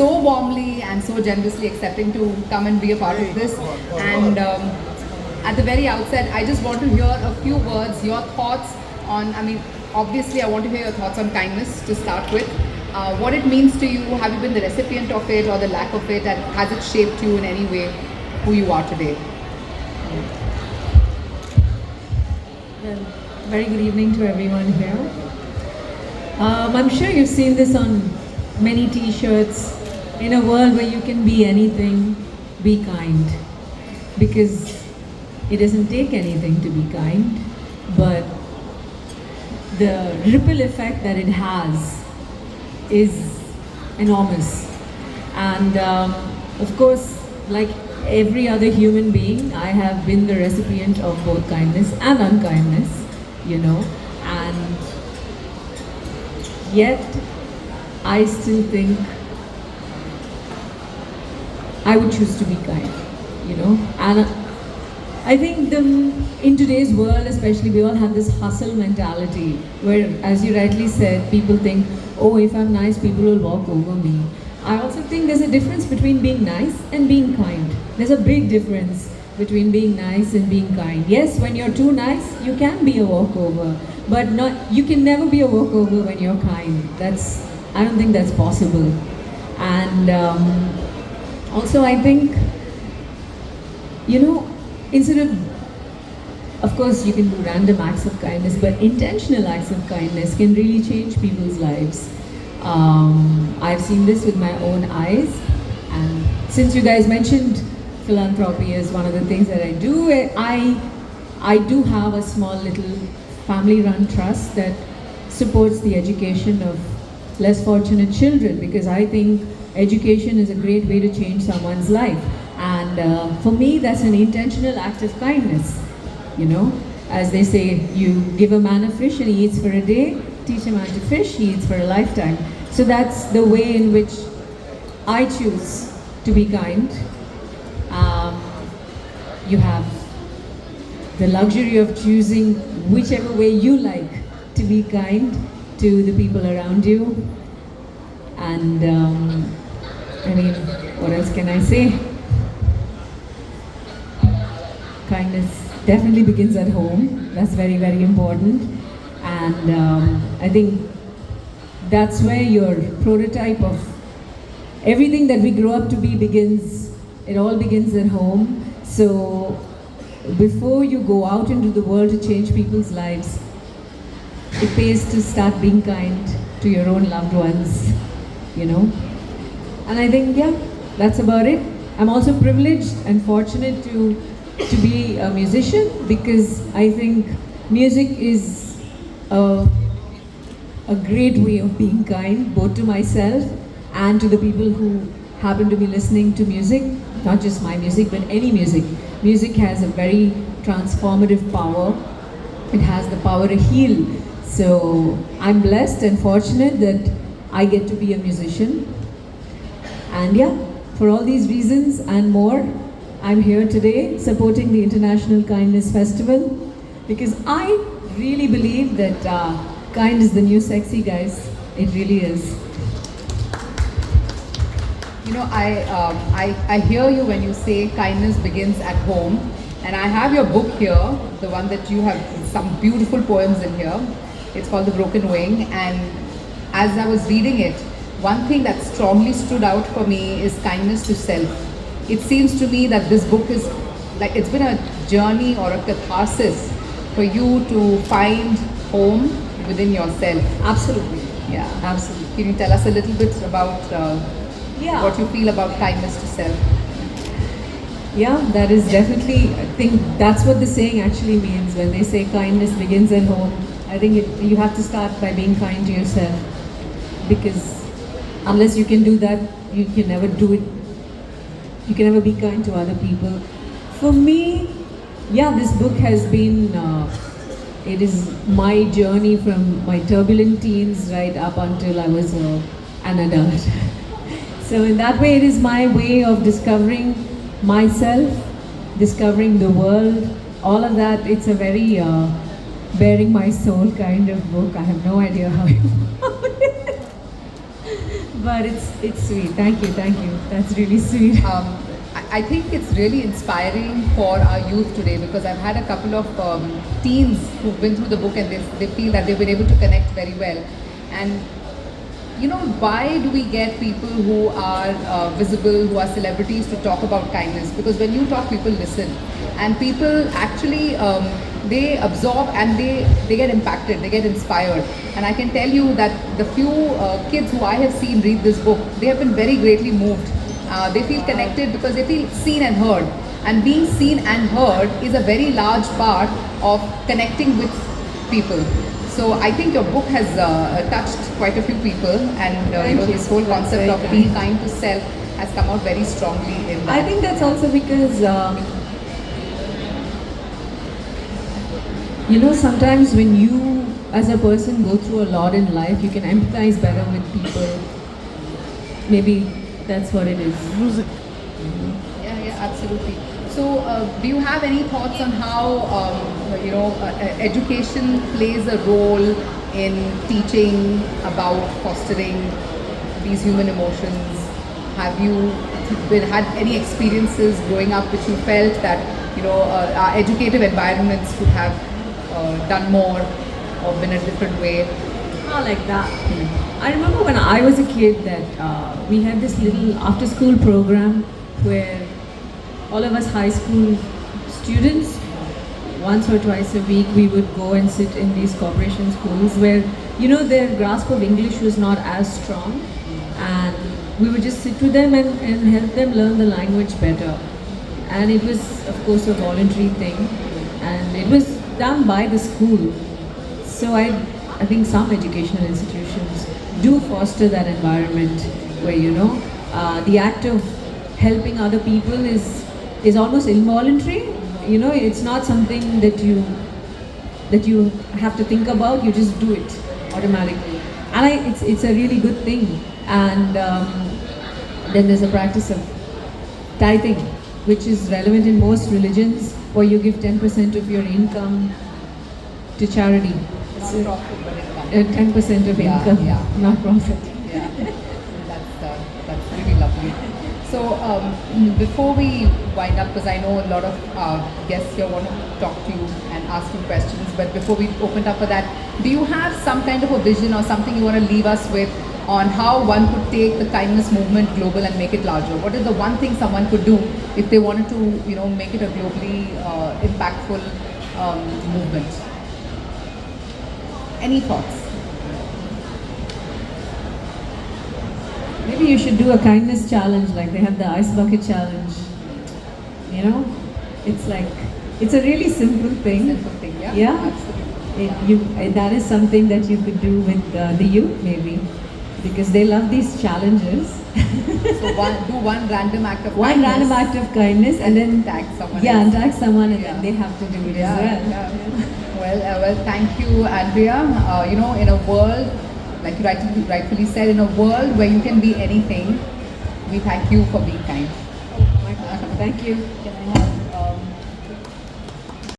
so warmly and so generously accepting to come and be a part of this. And at the very outset, I just want to hear a few words, your thoughts on, I mean, obviously I want to hear your thoughts on kindness to start with. What it means to you, have you been the recipient of it or the lack of it, and has it shaped you in any way who you are today? Well, very good evening to everyone here. I'm sure you've seen this on many t-shirts. In a world where you can be anything, be kind. Because it doesn't take anything to be kind, but the ripple effect that it has is enormous. And of course, like every other human being, I have been the recipient of both kindness and unkindness, you know, and yet I still think I would choose to be kind, you know. And I think in today's world especially, we all have this hustle mentality where, as you rightly said, people think, oh, if I'm nice, people will walk over me. I also think there's a difference between being nice and being kind. There's a big difference between being nice and being kind. Yes, when you're too nice, you can be a walkover, but you can never be a walkover when you're kind. I don't think that's possible. And also I think, you know, instead of course you can do random acts of kindness, but intentional acts of kindness can really change people's lives. I've seen this with my own eyes, and since you guys mentioned philanthropy as one of the things that I do, I do have a small little family-run trust that supports the education of less fortunate children, because I think education is a great way to change someone's life. And for me, that's an intentional act of kindness. You know, as they say, you give a man a fish and he eats for a day, teach a man to fish, he eats for a lifetime. So that's the way in which I choose to be kind. You have the luxury of choosing whichever way you like to be kind to the people around you. And I mean, what else can I say? Kindness definitely begins at home. That's very, very important. And I think that's where your prototype of everything that we grow up to be begins. It all begins at home. So before you go out into the world to change people's lives, it pays to start being kind to your own loved ones, you know. And I think, yeah, that's about it. I'm also privileged and fortunate to be a musician, because I think music is a great way of being kind, both to myself and to the people who happen to be listening to music, not just my music, but any music. Music has a very transformative power. It has the power to heal. So I'm blessed and fortunate that I get to be a musician. And yeah, for all these reasons and more, I'm here today supporting the International Kindness Festival, because I really believe that kind is the new sexy, guys. It really is. You know, I hear you when you say kindness begins at home, and I have your book here, the one that you have some beautiful poems in here. It's called The Broken Wing, and as I was reading it, one thing that strongly stood out for me is kindness to self. It seems to me that this book is like, it's been a journey or a catharsis for you to find home within yourself. Absolutely. Yeah, Absolutely. Can you tell us a little bit about what you feel about kindness to self? Yeah, that is definitely, I think that's what the saying actually means when they say kindness begins at home. I think you have to start by being kind to yourself, because unless you can do that, you can never do it. You can never be kind to other people. For me, yeah, this book has been, it is my journey from my turbulent teens right up until I was an adult. So in that way, it is my way of discovering myself, discovering the world, all of that. It's a very bearing my soul kind of book. I have no idea how you found it. But it's sweet. Thank you, thank you. That's really sweet. I think it's really inspiring for our youth today because I've had a couple of teens who've been through the book and they feel that they've been able to connect very well. And you know, why do we get people who are visible, who are celebrities to talk about kindness? Because when you talk, people listen. And people actually, they absorb and they get impacted, they get inspired. And I can tell you that the few kids who I have seen read this book, they have been very greatly moved. They feel connected because they feel seen and heard. And being seen and heard is a very large part of connecting with people. So I think your book has touched quite a few people, and you know, this whole concept of being kind to self has come out very strongly in that. I think that's also because you know, sometimes when you as a person go through a lot in life, you can empathize better with people. Maybe that's what it is. Music. Yeah, absolutely. So, do you have any thoughts on how you know education plays a role in teaching about fostering these human emotions? Have you had any experiences growing up which you felt that you know our educative environments could have done more or been a different way? Not like that. I remember when I was a kid that we had this little after-school program where all of us high school students, once or twice a week, we would go and sit in these corporation schools where, you know, their grasp of English was not as strong, and we would just sit with them and help them learn the language better. And it was, of course, a voluntary thing, and it was done by the school. So I think some educational institutions do foster that environment where, you know, the act of helping other people is almost involuntary. You know, it's not something that you have to think about. You just do it automatically, and it's a really good thing. And then there's a practice of tithing, which is relevant in most religions, where you give 10% of your income to charity. Not profit, but income. 10% of income, not profit. Yeah, that's really lovely. So before we wind up, because I know a lot of guests here want to talk to you and ask you questions, but before we open up for that, do you have some kind of a vision or something you want to leave us with on how one could take the kindness movement global and make it larger? What is the one thing someone could do if they wanted to, you know, make it a globally impactful movement? Any thoughts? Maybe you should do a kindness challenge, like they have the ice bucket challenge. You know, it's like, it's a really simple thing. Simple thing, yeah. Yeah. Absolutely. That is something that you could do with the youth, maybe, because they love these challenges. So do one random act of One kindness. random act of kindness, and then tag someone. yeah, and else. tag someone, and Yeah. then they have to do it Yeah, as well. yeah. Well, thank you, Andrea. You know, in a world, like you rightfully said, in a world where you can be anything, we thank you for being kind. Oh my God. Thank you. Can I have